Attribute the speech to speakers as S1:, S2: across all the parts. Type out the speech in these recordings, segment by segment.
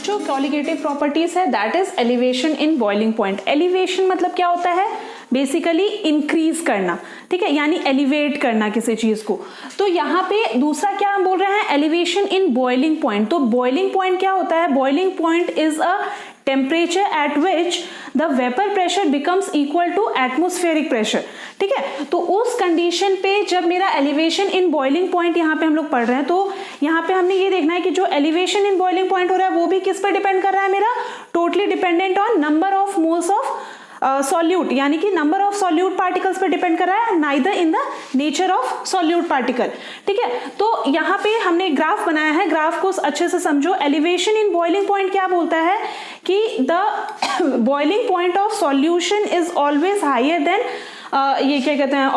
S1: जो colligative properties है that is elevation in boiling point. Elevation मतलब क्या होता है, बेसिकली इंक्रीज करना, ठीक है, यानी एलिवेट करना किसी चीज को। तो यहाँ पे दूसरा क्या हम बोल रहे हैं, एलिवेशन इन बॉइलिंग पॉइंट। तो बॉइलिंग पॉइंट क्या होता है, boiling point is a temperature at which the vapour pressure becomes equal to atmospheric pressure, ठीक है। तो उस कंडीशन पे जब मेरा एलिवेशन इन बॉइलिंग पॉइंट यहाँ पे हम लोग पढ़ रहे हैं, तो यहाँ पे हमने ये देखना है कि जो एलिवेशन इन बॉइलिंग पॉइंट हो रहा है वो भी किस पर डिपेंड कर रहा है, मेरा totally dependent on number of moles of solute, यानी कि नंबर ऑफ सॉल्यूट पार्टिकल्स पर डिपेंड कर रहा है, neither in the nature of solute particle, ठीक है। तो यहाँ पे हमने ग्राफ बनाया है, ग्राफ को अच्छे से समझो। एलिवेशन इन बॉइलिंग पॉइंट क्या बोलता है कि the boiling point of solution is always higher than ये क्या कहते हैं,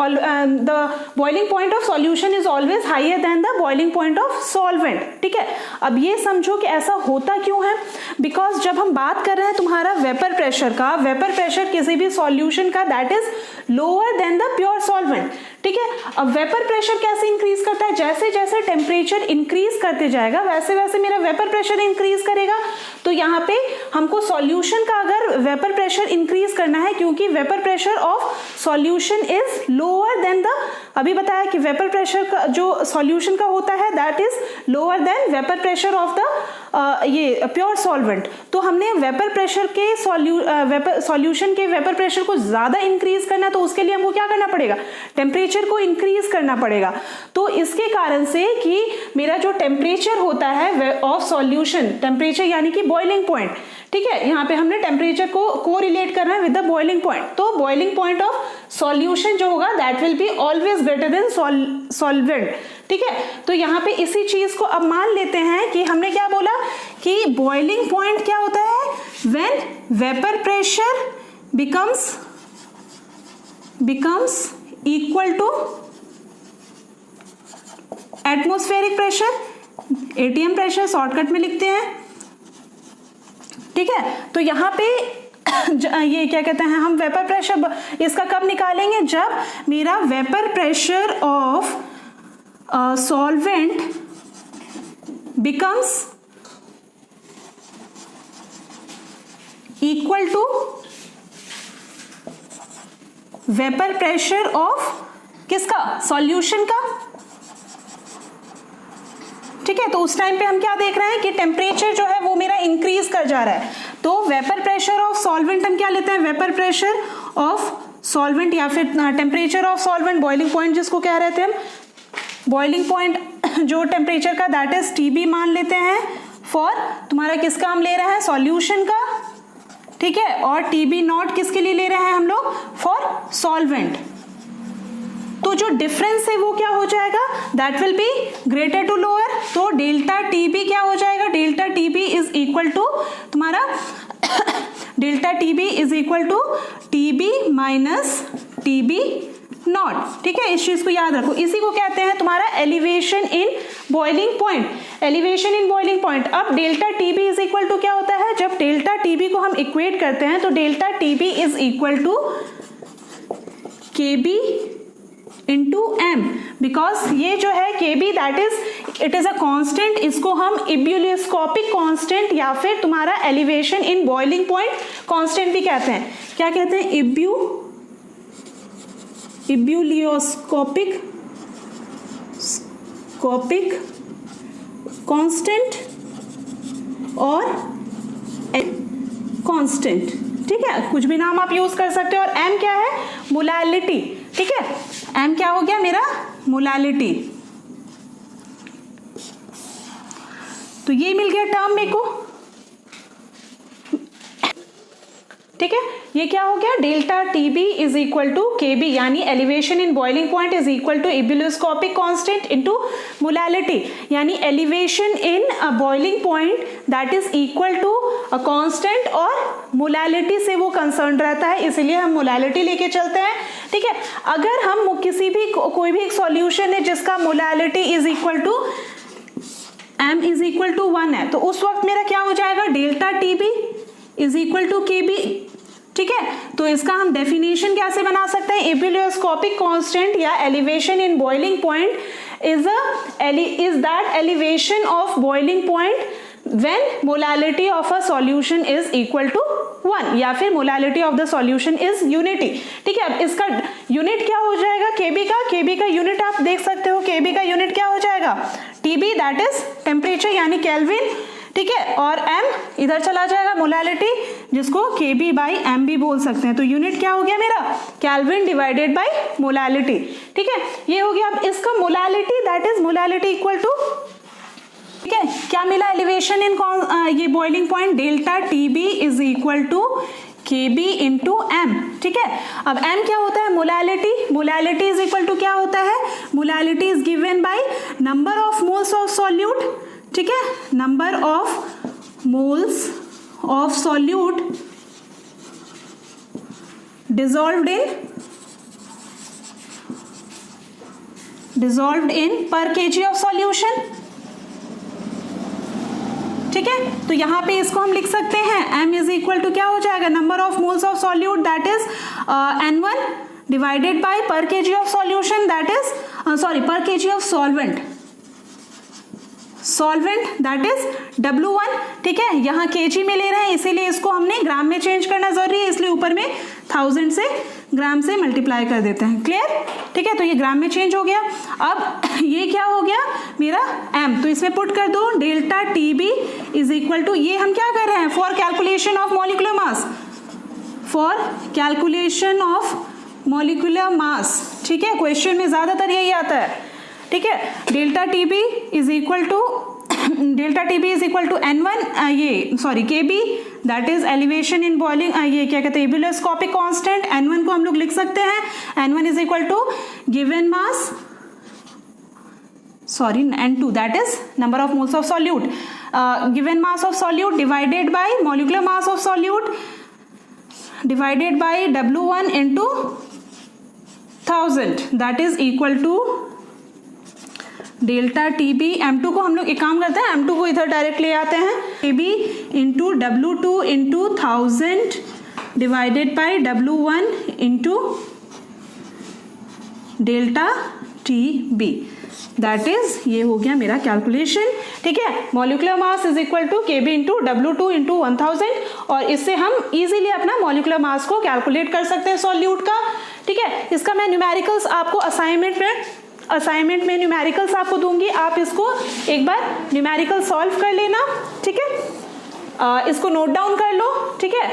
S1: the boiling point of solution is always higher than the boiling point of solvent, ठीक है। अब ये समझो कि ऐसा होता क्यों है, बिकॉज जब हम बात कर रहे हैं तुम्हारा वेपर प्रेशर का, वेपर प्रेशर किसी भी सॉल्यूशन का that is lower than the pure solvent, ठीक है। अब वेपर प्रेशर कैसे इंक्रीज करता है, जैसे जैसे टेम्परेचर इंक्रीज करते जाएगा वैसे वैसे मेरा वेपर प्रेशर इंक्रीज करेगा। तो यहाँ पे हमको सॉल्यूशन का अगर वेपर प्रेशर इंक्रीज करना है, क्योंकि vapour pressure of solution is lower than the, अभी बताया कि वेपर प्रेशर का जो सॉल्यूशन का होता है that is lower than vapour pressure of the ये प्योर सॉल्वेंट। तो हमने वेपर प्रेशर के सॉल्यूशन के वेपर प्रेशर को ज्यादा इंक्रीज करना, तो उसके लिए हमको क्या करना पड़ेगा, टेम्परेचर को इंक्रीज करना पड़ेगा। तो इसके कारण से कि मेरा जो टेम्परेचर होता है ऑफ सॉल्यूशन, टेम्परेचर यानी कि बॉइलिंग पॉइंट, ठीक है, यहाँ पे हमने टेम्परेचर को कोरिलेट करना है विद द बॉइलिंग पॉइंट। तो बॉइलिंग पॉइंट ऑफ सॉल्यूशन जो होगा that will be always greater than solvent, ठीक है। तो यहाँ पे इसी चीज को अब मान लेते हैं कि हमने क्या बोला कि बॉइलिंग पॉइंट क्या होता है, when vapour pressure becomes equal to atmospheric pressure, ATM pressure shortcut में लिखते हैं, ठीक है। तो यहाँ पे ये क्या कहते हैं, हम वेपर प्रेशर इसका कब निकालेंगे, जब मेरा vapour pressure of solvent becomes equal to vapour pressure of किसका, सॉल्यूशन का, ठीक है। तो उस टाइम पे हम क्या देख रहे हैं कि टेम्परेचर जो है वो मेरा इंक्रीज कर जा रहा है। तो वेपर प्रेशर ऑफ सॉल्वेंट हम क्या लेते हैं, वेपर प्रेशर ऑफ सॉल्वेंट या फिर temperature of solvent, boiling point जिसको कह रहे थे हम, बॉइलिंग पॉइंट जो टेम्परेचर का दैट इज टीबी मान लेते हैं फॉर तुम्हारा किसका हम ले रहे हैं, सॉल्यूशन का, ठीक है। और टीबी नॉट किसके लिए ले रहे हैं हम लोग, फॉर सॉल्वेंट। तो जो डिफरेंस है वो क्या हो जाएगा, that will be greater to lower. तो डेल्टा टीबी क्या हो जाएगा, delta TB is equal to तुम्हारा delta TB is equal to TB minus TB naught, ठीक है। इस चीज को याद रखो, इसी को कहते हैं तुम्हारा elevation in boiling point, elevation in boiling point. अब delta TB is equal to क्या होता है, जब डेल्टा टीबी को हम इक्वेट करते हैं तो delta TB is equal to KB into M, because ये जो है KB that is it is a constant, इसको हम इब्यूलियोस्कोपिक कांस्टेंट या फिर तुम्हारा elevation in boiling point constant भी कहते हैं। क्या कहते हैं, इब्यूलियोस्कोपिक कांस्टेंट और कांस्टेंट, ठीक है, कुछ भी नाम आप यूज कर सकते हो। और एम क्या है, मोलैलिटी, ठीक है, एम क्या हो गया मेरा, मोलैलिटी। तो ये मिल गया टर्म मेरे को, ठीक है। ये क्या हो गया, delta TB is equal to KB, यानी elevation in boiling point is equal to ebullioscopic constant into molality, यानी elevation in a boiling point that is equal to a constant और मोलैलिटी से वो कंसर्न रहता है, इसलिए हम मोलैलिटी लेके चलते हैं, ठीक है। अगर हम किसी भी कोई भी एक सॉल्यूशन है जिसका molality is equal to m is equal to 1 है, तो उस वक्त मेरा क्या हो जाएगा, delta TB is equal to KB, ठीक है। तो इसका हम डेफिनेशन कैसे बना सकते हैं, इब्यूलियोस्कोपिक कांस्टेंट या elevation in boiling point is that elevation of boiling point when molality of a solution is equal to 1 या फिर molality of the solution is unity। ठीक है, अब इसका यूनिट क्या हो जाएगा Kb का यूनिट आप देख सकते हो, Kb का यूनिट क्या हो जाएगा Tb, दैट इज टेम्परेचर यानी केल्विन। ठीक है, और m इधर चला जाएगा मोलालिटी, जिसको Kb बाई एम भी बोल सकते हैं। तो यूनिट क्या हो गया मेरा केल्विन डिवाइडेड बाई मोलालिटी। ठीक है, ये हो गया। अब इसका molality that is molality equal to, ठीक है, क्या मिला एलिवेशन इन ये boiling point delta Tb is equal to Kb into m. ठीक है, अब m क्या होता है मोलालिटी इज इक्वल टू क्या होता है molality is given by number of moles of solute. ठीक है, number of moles of solute dissolved इन पर केजी ऑफ सॉल्यूशन। ठीक है, तो यहां पे इसको हम लिख सकते हैं m इज इक्वल टू क्या हो जाएगा number of moles of solute that is n1 divided by per KG of solution that is per KG of solvent that is W1। ठीक है, यहाँ kg में ले रहे हैं इसीलिए इसको हमने ग्राम में चेंज करना जरूरी है, इसलिए ऊपर में 1000 से ग्राम से मल्टीप्लाई कर देते हैं। क्लियर? ठीक है, तो ये ग्राम में चेंज हो गया। अब ये क्या हो गया मेरा m, तो इसमें पुट कर दो delta Tb is equal to, ये हम क्या कर रहे हैं for calculation of molecular mass. ठीक है, क्वेश्चन में ज्यादातर यही आता है। ठीक है, delta Tb is equal to n1 Kb that is elevation in boiling, ये क्या कहते हैं एब्यूलोस्कोपिक कांस्टेंट। n1 को हम लोग लिख सकते हैं n1 is equal to given mass n2 that is number of moles of solute, given mass of solute divided by molecular mass of solute divided by W1 into 1000 that is equal to delta Tb। m2 को हम लोग एक काम करते हैं, m2 को इधर direct ले आते हैं, Kb into W2 into 1000 divided by W1 into delta Tb that is, ये हो गया मेरा कैलकुलेशन। ठीक है, molecular mass is equal to Kb into W2 into 1000, और इससे हम इजीली अपना मॉलिक्यूलर मास को कैलकुलेट कर सकते हैं सॉल्यूट का। ठीक है, इसका मैं न्यूमेरिकल्स आपको असाइनमेंट में न्यूमेरिकल्स आपको दूंगी, आप इसको एक बार न्यूमेरिकल सॉल्व कर लेना। ठीक है, इसको नोट डाउन कर लो। ठीक है।